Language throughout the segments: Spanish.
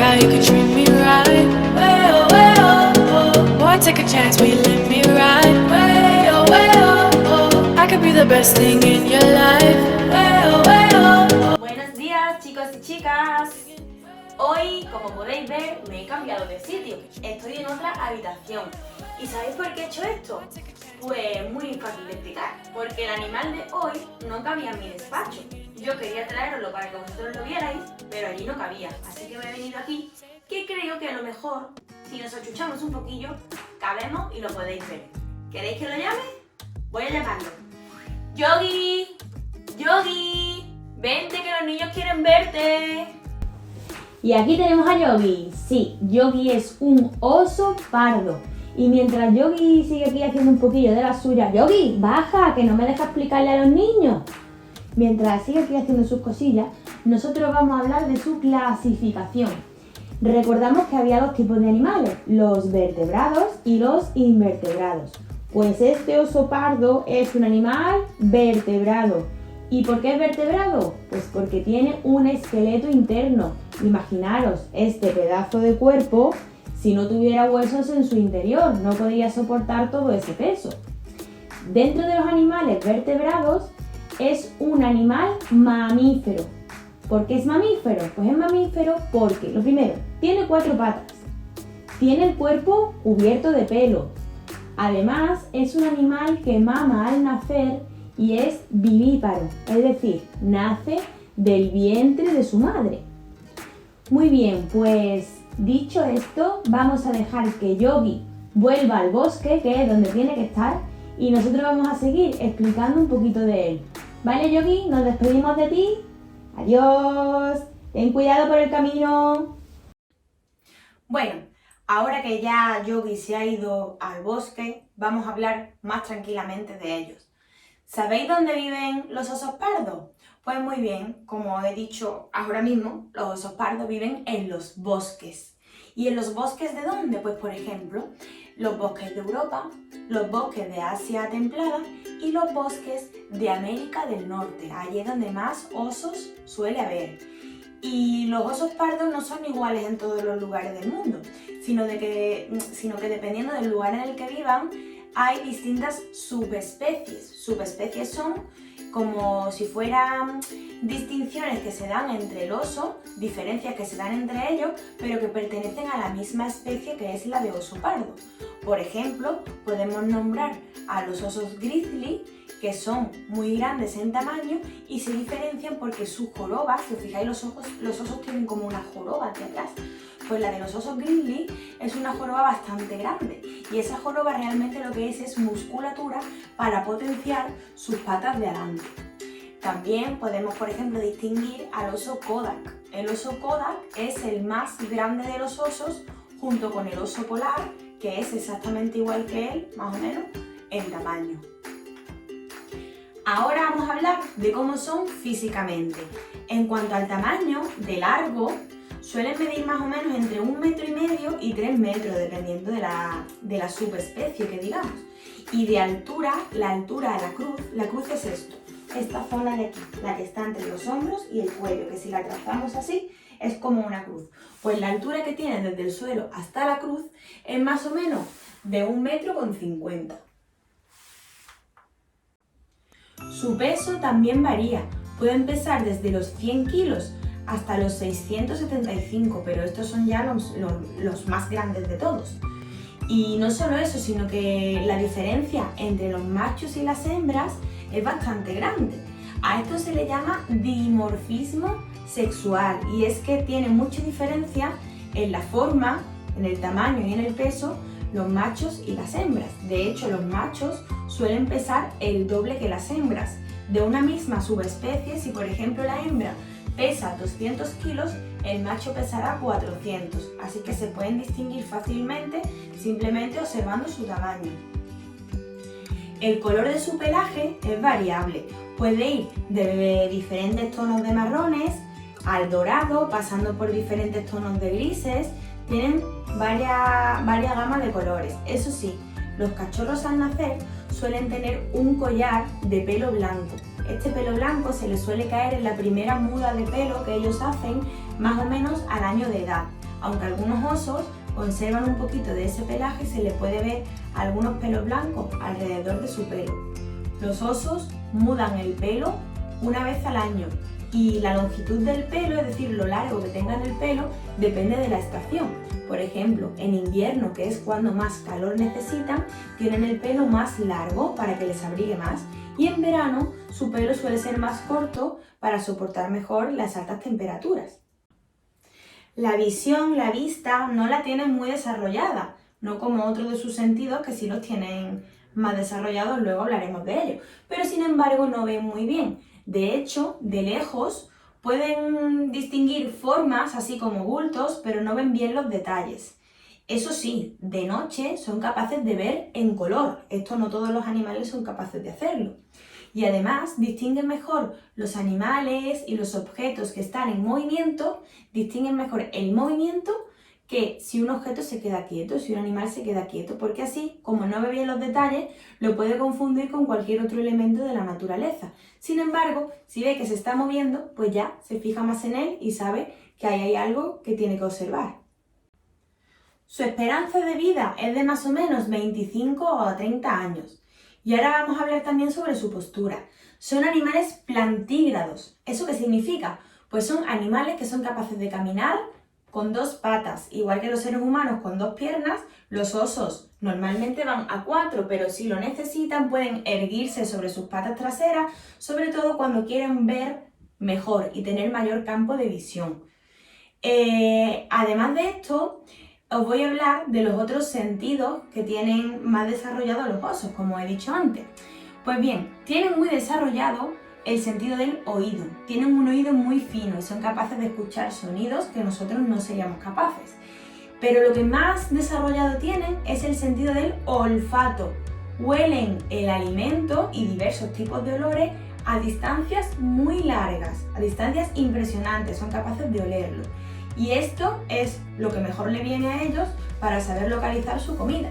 guy who could treat me right. Way oh, way oh, oh. Boy, take a chance, will you let me ride? Way oh, way oh, oh. I could be the best thing in your life. Way oh, way oh, oh. Buenos días, chicos y chicas. Hoy, como podéis ver, me he cambiado de sitio. Estoy en otra habitación. ¿Y sabéis por qué he hecho esto? Pues muy fácil de explicar. Porque el animal de hoy no cabía en mi despacho. Yo quería traeroslo para que vosotros lo vierais, pero allí no cabía. Así que me he venido aquí, que creo que a lo mejor, si nos achuchamos un poquillo, cabemos y lo podéis ver. ¿Queréis que lo llame? Voy a llamarlo. ¡Yogi! ¡Yogi! ¡Vente que los niños quieren verte! Y aquí tenemos a Yogi. Sí, Yogi es un oso pardo. Y mientras Yogi sigue aquí haciendo un poquillo de la suya, Yogi, baja, que no me deja explicarle a los niños. Mientras sigue aquí haciendo sus cosillas, nosotros vamos a hablar de su clasificación. Recordamos que había dos tipos de animales, los vertebrados y los invertebrados. Pues este oso pardo es un animal vertebrado. ¿Y por qué es vertebrado? Pues porque tiene un esqueleto interno. Imaginaros este pedazo de cuerpo, si no tuviera huesos en su interior, no podría soportar todo ese peso. Dentro de los animales vertebrados es un animal mamífero. ¿Por qué es mamífero? Pues es mamífero porque, lo primero, tiene 4 patas, tiene el cuerpo cubierto de pelo. Además, es un animal que mama al nacer y es vivíparo, es decir, nace del vientre de su madre. Muy bien, pues dicho esto, vamos a dejar que Yogi vuelva al bosque, que es donde tiene que estar, y nosotros vamos a seguir explicando un poquito de él. ¿Vale, Yogi? Nos despedimos de ti. Adiós. Ten cuidado por el camino. Bueno, ahora que ya Yogi se ha ido al bosque, vamos a hablar más tranquilamente de ellos. ¿Sabéis dónde viven los osos pardos? Pues muy bien, como he dicho ahora mismo, los osos pardos viven en los bosques. ¿Y en los bosques de dónde? Pues por ejemplo, los bosques de Europa, los bosques de Asia templada y los bosques de América del Norte. Allí es donde más osos suele haber. Y los osos pardos no son iguales en todos los lugares del mundo, sino que dependiendo del lugar en el que vivan, hay distintas subespecies. Subespecies son como si fueran distinciones que se dan entre el oso, diferencias que se dan entre ellos, pero que pertenecen a la misma especie que es la de oso pardo. Por ejemplo, podemos nombrar a los osos grizzly, que son muy grandes en tamaño y se diferencian porque sus jorobas, si os fijáis los osos tienen como una joroba hacia atrás. Pues la de los osos grizzly es una joroba bastante grande y esa joroba realmente lo que es musculatura para potenciar sus patas de adelante. También podemos, por ejemplo, distinguir al oso Kodak. El oso Kodak es el más grande de los osos junto con el oso polar, que es exactamente igual que él, más o menos, en tamaño. Ahora vamos a hablar de cómo son físicamente. En cuanto al tamaño, de largo, suelen medir más o menos entre 1,5 metros y 3 metros, dependiendo de la subespecie que digamos. Y de altura, la altura de la cruz es esto, esta zona de aquí, la que está entre los hombros y el cuello, que si la trazamos así, es como una cruz. Pues la altura que tiene desde el suelo hasta la cruz es más o menos de 1,50 metros. Su peso también varía, puede empezar desde los 100 kilos hasta los 675, pero estos son ya los más grandes de todos. Y no solo eso, sino que la diferencia entre los machos y las hembras es bastante grande. A esto se le llama dimorfismo sexual y es que tiene mucha diferencia en la forma, en el tamaño y en el peso los machos y las hembras. De hecho, los machos suelen pesar el doble que las hembras. De una misma subespecie, si por ejemplo la hembra pesa 200 kilos, el macho pesará 400, así que se pueden distinguir fácilmente simplemente observando su tamaño. El color de su pelaje es variable, puede ir de diferentes tonos de marrones al dorado, pasando por diferentes tonos de grises, tienen varias gamas de colores. Eso sí, los cachorros al nacer suelen tener un collar de pelo blanco. Este pelo blanco se les suele caer en la primera muda de pelo que ellos hacen más o menos al año de edad. aunque algunos osos conservan un poquito de ese pelaje, se le puede ver algunos pelos blancos alrededor de su pelo. Los osos mudan el pelo una vez al año y la longitud del pelo, es decir, lo largo que tengan el pelo, depende de la estación. Por ejemplo, en invierno, que es cuando más calor necesitan, tienen el pelo más largo para que les abrigue más, y en verano su pelo suele ser más corto para soportar mejor las altas temperaturas. La visión, la vista, no la tienen muy desarrollada, no como otros de sus sentidos que sí los tienen más desarrollados, luego hablaremos de ello, pero sin embargo no ven muy bien. De hecho, de lejos pueden distinguir formas así como bultos, pero no ven bien los detalles. Eso sí, de noche son capaces de ver en color. Esto no todos los animales son capaces de hacerlo. Y además distinguen mejor los animales y los objetos que están en movimiento, distinguen mejor el movimiento que si un objeto se queda quieto, si un animal se queda quieto, porque así, como no ve bien los detalles, lo puede confundir con cualquier otro elemento de la naturaleza. Sin embargo, si ve que se está moviendo, pues ya se fija más en él y sabe que ahí hay algo que tiene que observar. Su esperanza de vida es de más o menos 25 o 30 años. Y ahora vamos a hablar también sobre su postura. Son animales plantígrados. ¿Eso qué significa? Pues son animales que son capaces de caminar con dos patas, igual que los seres humanos con dos piernas. Los osos normalmente van a cuatro, pero si lo necesitan pueden erguirse sobre sus patas traseras, sobre todo cuando quieren ver mejor y tener mayor campo de visión. Además de esto, os voy a hablar de los otros sentidos que tienen más desarrollados los osos, como he dicho antes. Pues bien, tienen muy desarrollado el sentido del oído. Tienen un oído muy fino y son capaces de escuchar sonidos que nosotros no seríamos capaces. Pero lo que más desarrollado tienen es el sentido del olfato. Huelen el alimento y diversos tipos de olores a distancias muy largas, a distancias impresionantes, son capaces de olerlo. Y esto es lo que mejor le viene a ellos para saber localizar su comida.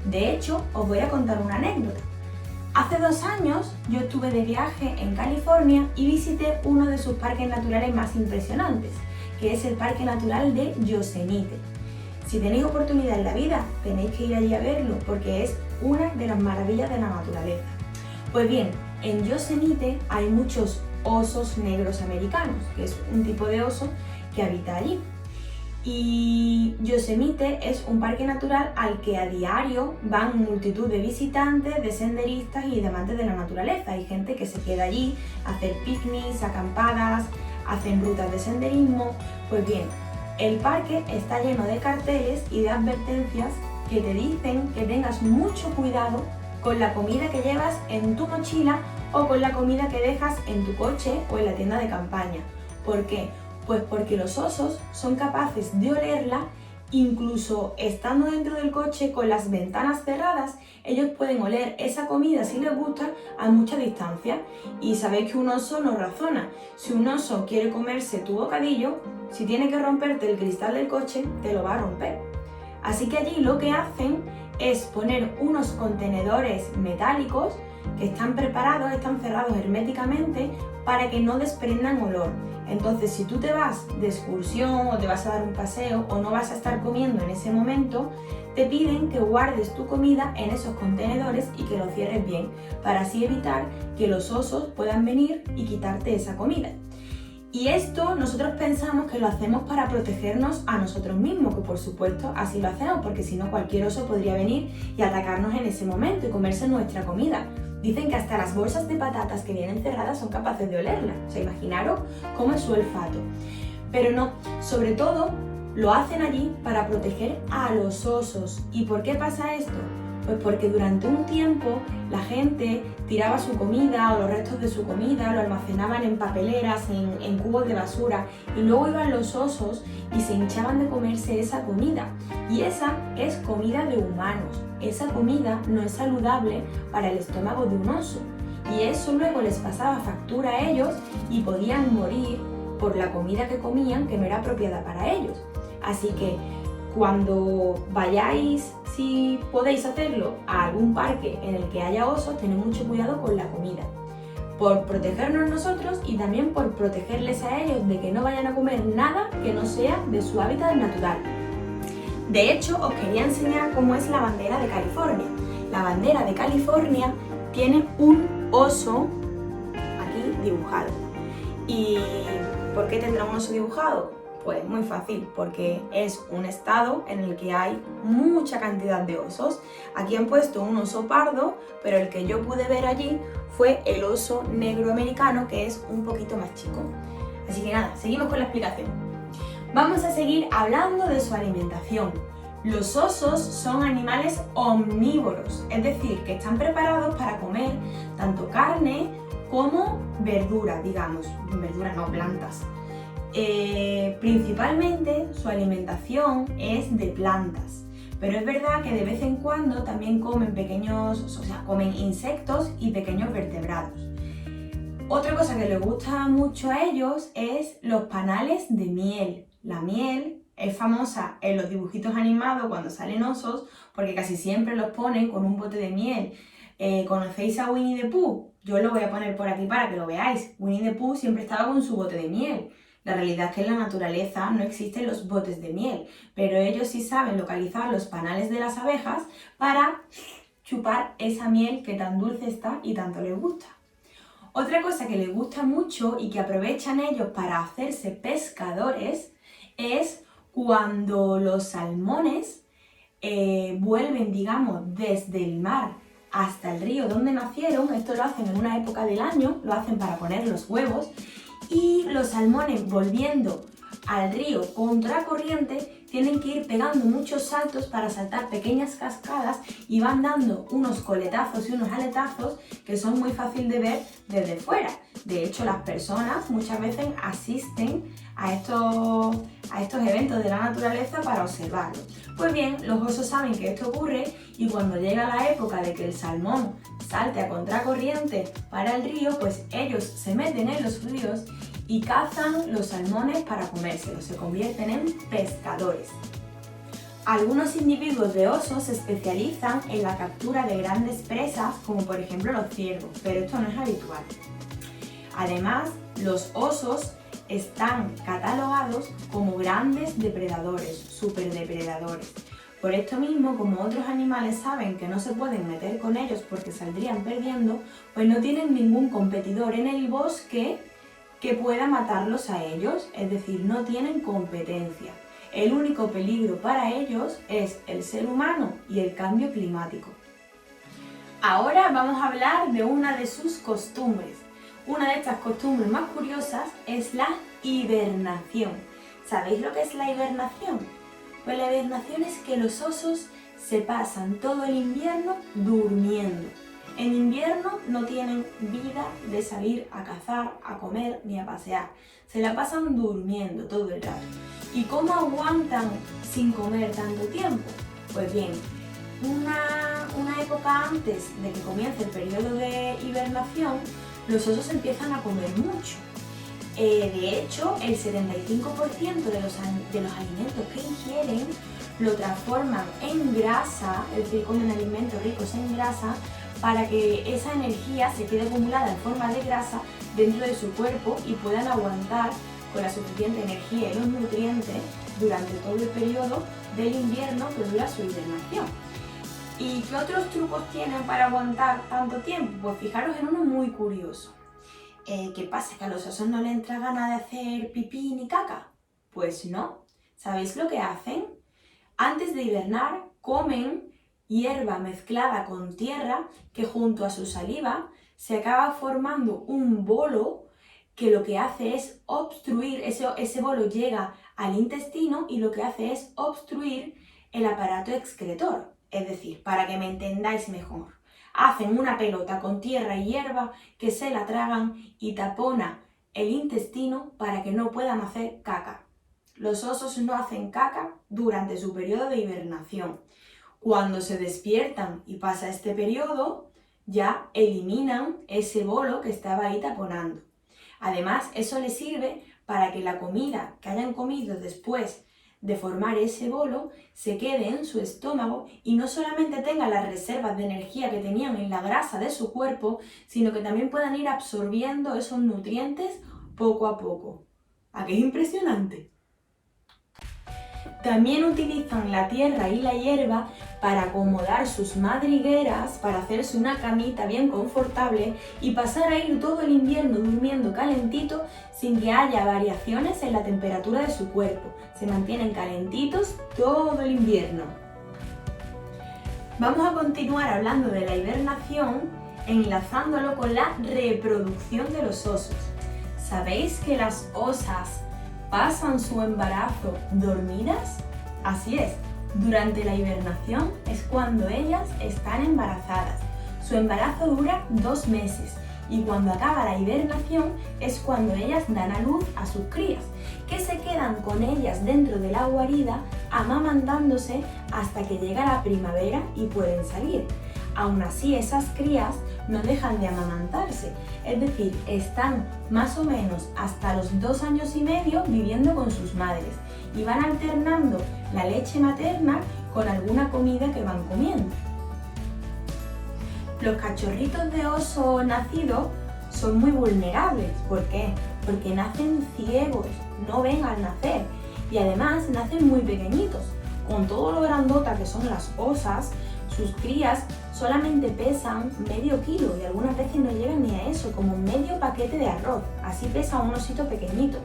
De hecho, os voy a contar una anécdota. Hace 2 años yo estuve de viaje en California y visité uno de sus parques naturales más impresionantes, que es el Parque Natural de Yosemite. Si tenéis oportunidad en la vida, tenéis que ir allí a verlo porque es una de las maravillas de la naturaleza. Pues bien, en Yosemite hay muchos osos negros americanos, que es un tipo de oso que habita allí. Y Yosemite es un parque natural al que a diario van multitud de visitantes, de senderistas y de amantes de la naturaleza. Hay gente que se queda allí a hacer picnics, acampadas, hacen rutas de senderismo. Pues bien, el parque está lleno de carteles y de advertencias que te dicen que tengas mucho cuidado con la comida que llevas en tu mochila o con la comida que dejas en tu coche o en la tienda de campaña. ¿Por qué? Pues porque los osos son capaces de olerla, incluso estando dentro del coche con las ventanas cerradas, ellos pueden oler esa comida si les gusta a mucha distancia. Y sabéis que un oso no razona. Si un oso quiere comerse tu bocadillo, si tiene que romperte el cristal del coche, te lo va a romper. Así que allí lo que hacen es poner unos contenedores metálicos que están preparados, están cerrados herméticamente para que no desprendan olor. Entonces, si tú te vas de excursión o te vas a dar un paseo o no vas a estar comiendo en ese momento, te piden que guardes tu comida en esos contenedores y que lo cierres bien, para así evitar que los osos puedan venir y quitarte esa comida. Y esto nosotros pensamos que lo hacemos para protegernos a nosotros mismos, que por supuesto así lo hacemos, porque si no cualquier oso podría venir y atacarnos en ese momento y comerse nuestra comida. Dicen que hasta las bolsas de patatas que vienen cerradas son capaces de olerla. O sea, imaginaros cómo es su olfato. Pero no, sobre todo lo hacen allí para proteger a los osos. ¿Y por qué pasa esto? Pues porque durante un tiempo la gente tiraba su comida o los restos de su comida, lo almacenaban en papeleras, en cubos de basura, y luego iban los osos y se hinchaban de comerse esa comida. Y esa es comida de humanos. Esa comida no es saludable para el estómago de un oso. Y eso luego les pasaba factura a ellos y podían morir por la comida que comían que no era apropiada para ellos. Así que cuando vayáis, si podéis hacerlo, a algún parque en el que haya osos, tened mucho cuidado con la comida. por protegernos nosotros y también por protegerles a ellos de que no vayan a comer nada que no sea de su hábitat natural. De hecho, os quería enseñar cómo es la bandera de California. La bandera de California tiene un oso aquí dibujado. ¿Y por qué tendrá un oso dibujado? Pues muy fácil, porque es un estado en el que hay mucha cantidad de osos. Aquí han puesto un oso pardo, pero el que yo pude ver allí fue el oso negro americano, que es un poquito más chico. Así que nada, seguimos con la explicación. Vamos a seguir hablando de su alimentación. Los osos son animales omnívoros, es decir, que están preparados para comer tanto carne como verdura, digamos, verdura no, plantas. Principalmente su alimentación es de plantas, pero es verdad que de vez en cuando también comen comen insectos y pequeños vertebrados. Otra cosa que les gusta mucho a ellos es los panales de miel. La miel es famosa en los dibujitos animados cuando salen osos porque casi siempre los ponen con un bote de miel. ¿Conocéis a Winnie the Pooh? Yo lo voy a poner por aquí para que lo veáis. Winnie the Pooh siempre estaba con su bote de miel. La realidad es que en la naturaleza no existen los botes de miel, pero ellos sí saben localizar los panales de las abejas para chupar esa miel que tan dulce está y tanto les gusta. Otra cosa que les gusta mucho y que aprovechan ellos para hacerse pescadores es cuando los salmones vuelven, digamos, desde el mar hasta el río donde nacieron. Esto lo hacen en una época del año, lo hacen para poner los huevos, y los salmones volviendo al río contracorriente tienen que ir pegando muchos saltos para saltar pequeñas cascadas y van dando unos coletazos y unos aletazos que son muy fácil de ver desde fuera. De hecho, las personas muchas veces asisten a estos eventos de la naturaleza para observarlos. Pues bien, los osos saben que esto ocurre y cuando llega la época de que el salmón salte a contracorriente para el río, pues ellos se meten en los ríos y cazan los salmones para comérselos, se convierten en pescadores. Algunos individuos de osos se especializan en la captura de grandes presas, como por ejemplo los ciervos, pero esto no es habitual. Además, los osos están catalogados como grandes depredadores, superdepredadores. Por esto mismo, como otros animales saben que no se pueden meter con ellos porque saldrían perdiendo, pues no tienen ningún competidor en el bosque que pueda matarlos a ellos, es decir, no tienen competencia. El único peligro para ellos es el ser humano y el cambio climático. Ahora vamos a hablar de una de sus costumbres. Una de estas costumbres más curiosas es la hibernación. ¿Sabéis lo que es la hibernación? Pues la hibernación es que los osos se pasan todo el invierno durmiendo. En invierno no tienen vida de salir a cazar, a comer ni a pasear. Se la pasan durmiendo todo el rato. ¿Y cómo aguantan sin comer tanto tiempo? Pues bien, una época antes de que comience el periodo de hibernación, los osos empiezan a comer mucho. De hecho, el 75% de los alimentos que ingieren lo transforman en grasa, es decir, comen alimentos ricos en grasa, para que esa energía se quede acumulada en forma de grasa dentro de su cuerpo y puedan aguantar con la suficiente energía y los nutrientes durante todo el periodo del invierno que dura su hibernación. ¿Y qué otros trucos tienen para aguantar tanto tiempo? Pues fijaros en uno muy curioso. ¿Qué pasa? ¿Que a los osos no les entra gana de hacer pipí ni caca? Pues no. ¿Sabéis lo que hacen? Antes de hibernar comen hierba mezclada con tierra que junto a su saliva se acaba formando un bolo que lo que hace es obstruir, ese bolo llega al intestino y lo que hace es obstruir el aparato excretor. Es decir, para que me entendáis mejor, hacen una pelota con tierra y hierba que se la tragan y tapona el intestino para que no puedan hacer caca. Los osos no hacen caca durante su periodo de hibernación. Cuando se despiertan y pasa este periodo, ya eliminan ese bolo que estaba ahí taponando. Además, eso les sirve para que la comida que hayan comido después de formar ese bolo se quede en su estómago y no solamente tenga las reservas de energía que tenían en la grasa de su cuerpo, sino que también puedan ir absorbiendo esos nutrientes poco a poco. ¿A qué es impresionante? También utilizan la tierra y la hierba para acomodar sus madrigueras, para hacerse una camita bien confortable y pasar a ir todo el invierno durmiendo calentito sin que haya variaciones en la temperatura de su cuerpo. Se mantienen calentitos todo el invierno. Vamos a continuar hablando de la hibernación, enlazándolo con la reproducción de los osos. ¿Sabéis que las osas pasan su embarazo dormidas? Así es, durante la hibernación es cuando ellas están embarazadas. Su embarazo dura 2 meses y cuando acaba la hibernación es cuando ellas dan a luz a sus crías, que se quedan con ellas dentro de la guarida amamantándose hasta que llega la primavera y pueden salir. Aún así, esas crías no dejan de amamantarse, es decir, están más o menos hasta los 2 años y medio viviendo con sus madres y van alternando la leche materna con alguna comida que van comiendo. Los cachorritos de oso nacidos son muy vulnerables. ¿Por qué? Porque nacen ciegos, no ven al nacer y además nacen muy pequeñitos. Con todo lo grandota que son las osas, sus crías solamente pesan medio kilo y algunas veces no llegan ni a eso, como medio paquete de arroz. Así pesa un osito pequeñito.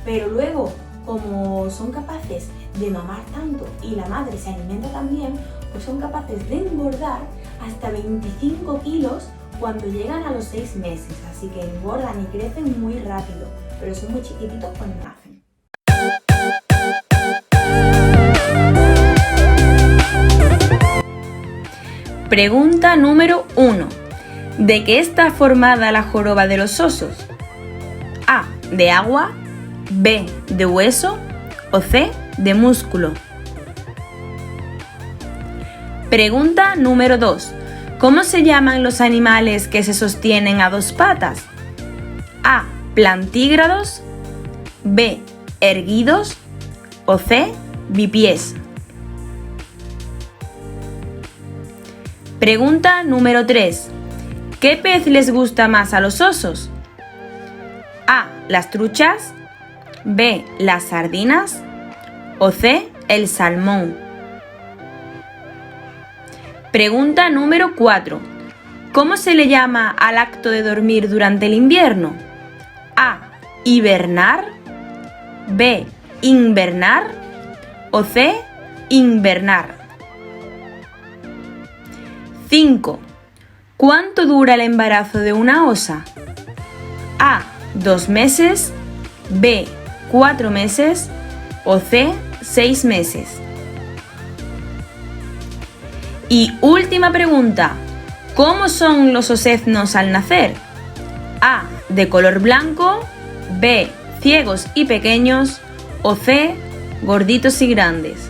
Pero luego, como son capaces de mamar tanto y la madre se alimenta también, pues son capaces de engordar hasta 25 kilos cuando llegan a los 6 meses. Así que engordan y crecen muy rápido, pero son muy chiquititos cuando nacen. Pregunta número 1. ¿De qué está formada la joroba de los osos? A. De agua, B. De hueso o C. De músculo. Pregunta número 2. ¿Cómo se llaman los animales que se sostienen a 2 patas? A. Plantígrados, B. Erguidos o C. Bipies. Pregunta número 3. ¿Qué pez les gusta más a los osos? A. Las truchas, B. Las sardinas o C. El salmón. Pregunta número 4. ¿Cómo se le llama al acto de dormir durante el invierno? A. Hibernar, B. Invernar o C. Invernar. 5. ¿Cuánto dura el embarazo de una osa? A. 2 meses, B. 4 meses o C. 6 meses. Y última pregunta. ¿Cómo son los oseznos al nacer? A. De color blanco, B. Ciegos y pequeños o C. Gorditos y grandes.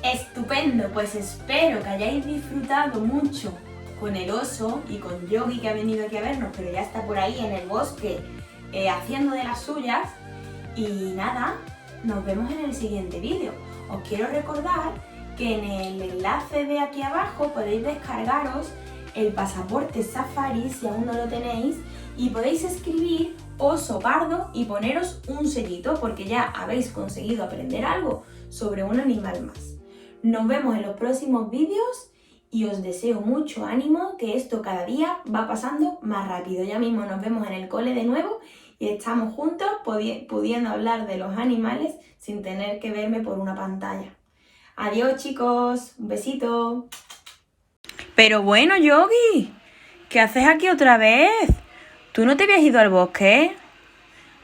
Estupendo, pues espero que hayáis disfrutado mucho con el oso y con Yogi, que ha venido aquí a vernos, pero ya está por ahí en el bosque haciendo de las suyas. Y nada, nos vemos en el siguiente vídeo. Os quiero recordar que en el enlace de aquí abajo podéis descargaros el pasaporte Safari si aún no lo tenéis y podéis escribir oso pardo y poneros un sellito porque ya habéis conseguido aprender algo sobre un animal más. Nos vemos en los próximos vídeos y os deseo mucho ánimo, que esto cada día va pasando más rápido. Ya mismo nos vemos en el cole de nuevo y estamos juntos pudiendo hablar de los animales sin tener que verme por una pantalla. Adiós chicos, un besito. Pero bueno, Yogi, ¿qué haces aquí otra vez? ¿Tú no te habías ido al bosque?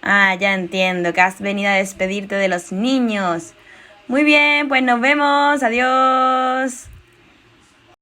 Ah, ya entiendo, que has venido a despedirte de los niños. Muy bien, pues nos vemos. Adiós.